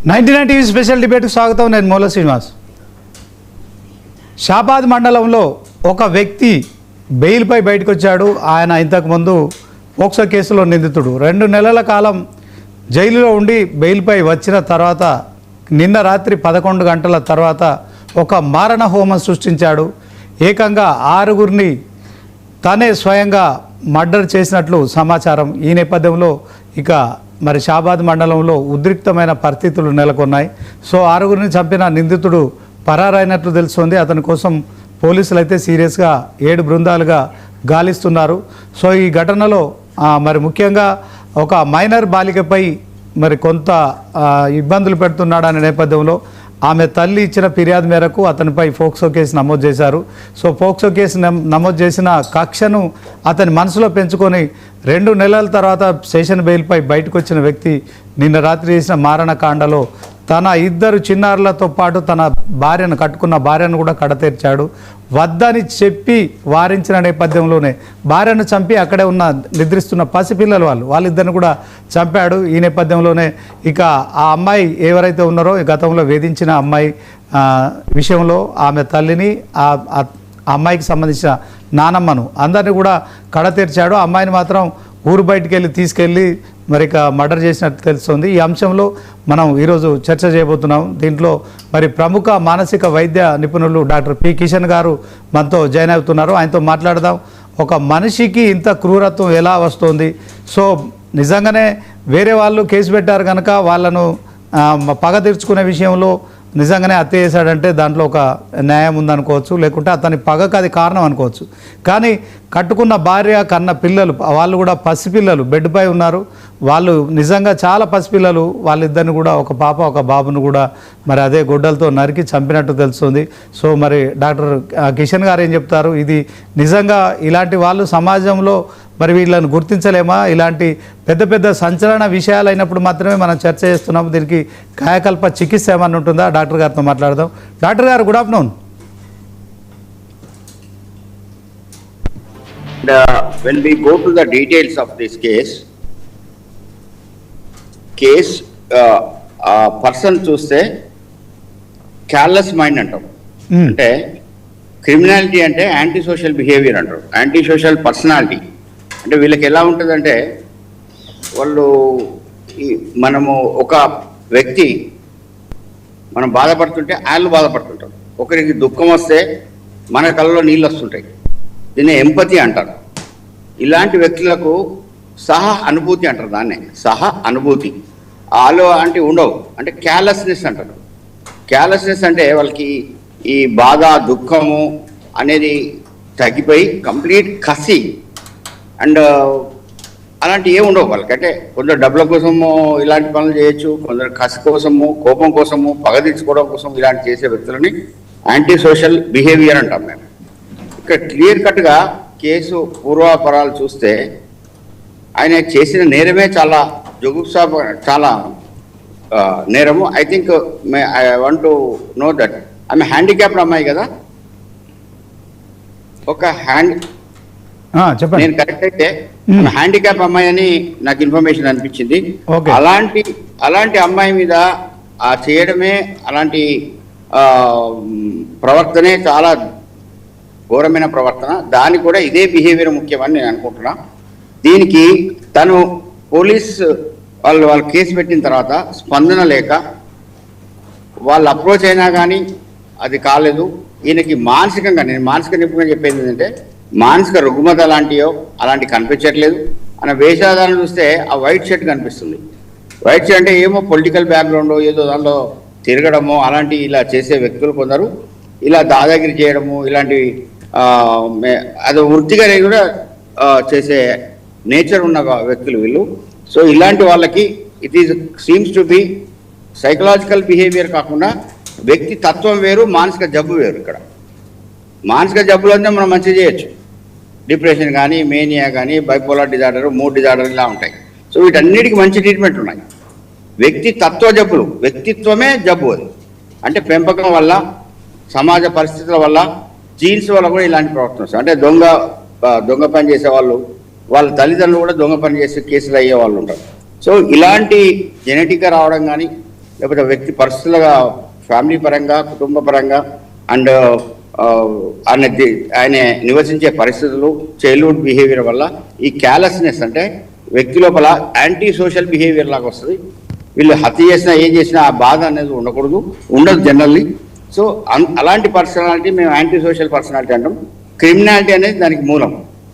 99 TV special డిబేట్కు స్వాగతం. నేను మూల శ్రీనివాస్. షాబాద్ మండలంలో ఒక వ్యక్తి బెయిల్పై బయటకు వచ్చాడు. ఆయన ఇంతకుముందు పోక్సో కేసులో నిందితుడు. 2 నెలల కాలం జైలులో ఉండి బెయిల్పై వచ్చిన తర్వాత నిన్న రాత్రి 11 గంటల తర్వాత ఒక మారణ హోమం సృష్టించాడు. ఏకంగా 6గురిని తనే స్వయంగా మర్డర్ చేసినట్లు సమాచారం. ఈ నేపథ్యంలో ఇక మరి షాబాద్ మండలంలో ఉద్రిక్తమైన పరిస్థితులు నెలకొన్నాయి. సో 6గురిని చంపిన నిందితుడు పరారైనట్లు తెలుస్తోంది. అతని కోసం పోలీసులు అయితే సీరియస్గా 7 బృందాలుగా గాలిస్తున్నారు. సో ఈ ఘటనలో మరి ముఖ్యంగా ఒక మైనర్ బాలికపై మరి కొంత ఇబ్బందులు పెడుతున్నాడనే నేపథ్యంలో ఆమె తల్లి ఇచ్చిన ఫిర్యాదు మేరకు అతనిపై పోక్సో కేసు నమోదు చేశారు. సో పోక్సో కేసు నమోదు చేసిన కక్షను అతని మనసులో పెంచుకొని 2 నెలల తర్వాత సెషన్ బెయిల్పై బయటకు వచ్చిన వ్యక్తి నిన్న రాత్రి చేసిన మారణకాండలో తన 2 చిన్నారులతో పాటు తన భార్యను కట్టుకున్న భార్యను కూడా కడతీర్చాడు. వద్దని చెప్పి వారించిన నేపథ్యంలోనే భార్యను చంపి అక్కడే ఉన్న నిద్రిస్తున్న పసిపిల్లలు వాళ్ళిద్దరిని కూడా చంపాడు. ఈ నేపథ్యంలోనే ఇక ఆ అమ్మాయి ఎవరైతే ఉన్నారో గతంలో వేధించిన అమ్మాయి విషయంలో ఆమె తల్లిని ఆ అమ్మాయికి సంబంధించిన నానమ్మను అందరినీ కూడా కడతీర్చాడు. అమ్మాయిని మాత్రం ఊరు బయటికి తీసుకెళ్ళి మరి ఇక మర్డర్ చేసినట్టు తెలుస్తుంది. ఈ అంశంలో మనం ఈరోజు చర్చ చేయబోతున్నాం. దీంట్లో మరి ప్రముఖ మానసిక వైద్య నిపుణులు డాక్టర్ పి కిషన్ గారు మనతో జాయిన్ అవుతున్నారు. ఆయనతో మాట్లాడదాం. ఒక మనిషికి ఇంత క్రూరత్వం ఎలా వస్తుంది? సో నిజంగానే వేరే వాళ్ళు కేసు పెట్టారు కనుక వాళ్ళను పగ తీర్చుకునే విషయంలో నిజంగానే హత్య చేశాడంటే దాంట్లో ఒక న్యాయం ఉందనుకోవచ్చు, లేకుంటే అతని పగకు అది కారణం అనుకోవచ్చు. కానీ కట్టుకున్న భార్య కన్న పిల్లలు వాళ్ళు కూడా పసిపిల్లలు బెడ్పై ఉన్నారు. వాళ్ళు నిజంగా చాలా పసిపిల్లలు. వాళ్ళిద్దరిని కూడా ఒక పాప ఒక బాబును కూడా మరి అదే గొడ్డలతో నరికి చంపినట్టు తెలుస్తుంది. సో మరి డాక్టర్ కిషన్ గారు ఏం చెప్తారు? ఇది నిజంగా ఇలాంటి వాళ్ళు సమాజంలో మరి వీళ్ళని గుర్తించలేమా? ఇలాంటి పెద్ద పెద్ద సంచలన విషయాలు అయినప్పుడు మాత్రమే మనం చర్చ చేస్తున్నాము. దీనికి కాయకల్ప చికిత్స ఏమన్నా ఉంటుందా? డాక్టర్ గారితో మాట్లాడదాం. డాక్టర్ గారు, good afternoon. When we go to the details of this case, person చూస్తే క్యార్లెస్ మైండ్ అంటాం. అంటే క్రిమినాలిటీ అంటే యాంటీ సోషల్ బిహేవియర్ అంటారు, యాంటీ సోషల్ పర్సనాలిటీ. అంటే వీళ్ళకి ఎలా ఉంటుందంటే వాళ్ళు మనము ఒక వ్యక్తి మనం బాధపడుతుంటే వాళ్ళు బాధపడుతుంటారు. ఒకరికి దుఃఖం వస్తే మన కళ్ళలో నీళ్ళు వస్తుంటాయి. దీన్ని ఎంపతి అంటారు. ఇలాంటి వ్యక్తులకు సహ అనుభూతి అంటారు. దాన్నే సహ అనుభూతి. వాళ్ళు అంటే ఉండవు, అంటే క్యార్లెస్నెస్ అంటారు. క్యార్లెస్నెస్ అంటే వాళ్ళకి ఈ బాధ దుఃఖము అనేది తగ్గిపోయి కంప్లీట్ కసి అండ్ అలాంటి ఏమి ఉండవు వాళ్ళకి. అంటే కొందరు డబ్బుల కోసము ఇలాంటి పనులు చేయొచ్చు, కొందరు కసి కోసము కోపం కోసము పగ తీర్చుకోవడం కోసం ఇలాంటి చేసే వ్యక్తులని యాంటీ సోషల్ బిహేవియర్ అంటాం మేము. ఇక్కడ క్లియర్ కట్గా కేసు పూర్వాపరాలు చూస్తే ఆయన చేసిన నేరమే చాలా జుగుప్సా, చాలా నేరము. I think I want to know that ఆమె హ్యాండిక్యాప్డ్ అమ్మాయి కదా? ఒక నేను కరెక్ట్ అయితే ఆమె హ్యాండిక్యాప్ అమ్మాయి అని నాకు ఇన్ఫర్మేషన్ అనిపించింది. అలాంటి అమ్మాయి మీద చేయడమే, అలాంటి ప్రవర్తనే చాలా ఘోరమైన ప్రవర్తన. దానికి కూడా ఇదే బిహేవియర్ ముఖ్యమని నేను అనుకుంటున్నా. దీనికి తను పోలీస్ వాళ్ళు కేసు పెట్టిన తర్వాత స్పందన లేక వాళ్ళు అప్రోచ్ అయినా కానీ అది కాలేదు. ఈయనకి మానసికంగా, నేను మానసిక నిపుణంగా చెప్పేది ఏంటంటే మానసిక రుగ్మత అలాంటి కనిపించట్లేదు. ఆయన వేషాధారణ చూస్తే ఆ వైట్ షర్ట్ కనిపిస్తుంది. వైట్ షర్ట్ అంటే ఏమో పొలిటికల్ బ్యాక్గ్రౌండ్ ఏదో దానిలో తిరగడము అలాంటి ఇలా చేసే వ్యక్తులు కొందరు, ఇలా దాదాగిరి చేయడము ఇలాంటివి అది వృత్తిగా కూడా చేసే నేచర్ ఉన్న వ్యక్తులు వీళ్ళు. సో ఇలాంటి వాళ్ళకి it is seems to be psychological behaviour కాకుండా వ్యక్తి తత్వం వేరు, మానసిక జబ్బు వేరు. ఇక్కడ మానసిక జబ్బులు అంటే మనం మంచిగా చేయొచ్చు. డిప్రెషన్ కానీ, మేనియా కానీ, బైపోలార్ డిజార్డర్, మూడ్ డిజార్డర్ ఇలా ఉంటాయి. సో వీటన్నిటికీ మంచి ట్రీట్మెంట్ ఉన్నాయి. వ్యక్తి తత్వ జబ్బులు, వ్యక్తిత్వమే జబ్బు. అది అంటే పెంపకం వల్ల, సమాజ పరిస్థితుల వల్ల, జీన్స్ వల్ల కూడా ఇలాంటి ప్రవర్తన వస్తుంది. అంటే దొంగ పని చేసే వాళ్ళు, వాళ్ళ తల్లిదండ్రులు కూడా దొంగ పని చేసే కేసులు అయ్యే వాళ్ళు ఉంటారు. సో ఇలాంటి జెనెటిక్గా రావడం కానీ లేకపోతే వ్యక్తి పరిస్థితులుగా ఫ్యామిలీ పరంగా కుటుంబ పరంగా అండ్ ఆయన నివసించే పరిస్థితులు చైల్డ్హుడ్ బిహేవియర్ వల్ల ఈ క్యాలెస్నెస్ అంటే వ్యక్తి లోపల యాంటీ సోషల్ బిహేవియర్ లాగా వస్తుంది. వీళ్ళు హత్య చేసినా ఏం చేసినా ఆ బాధ అనేది ఉండదు జనరల్లీ. సో అలాంటి పర్సనాలిటీ మేము యాంటీ సోషల్ పర్సనాలిటీ అంటాం. క్రిమినాలిటీ అనేది దానికి మూలం.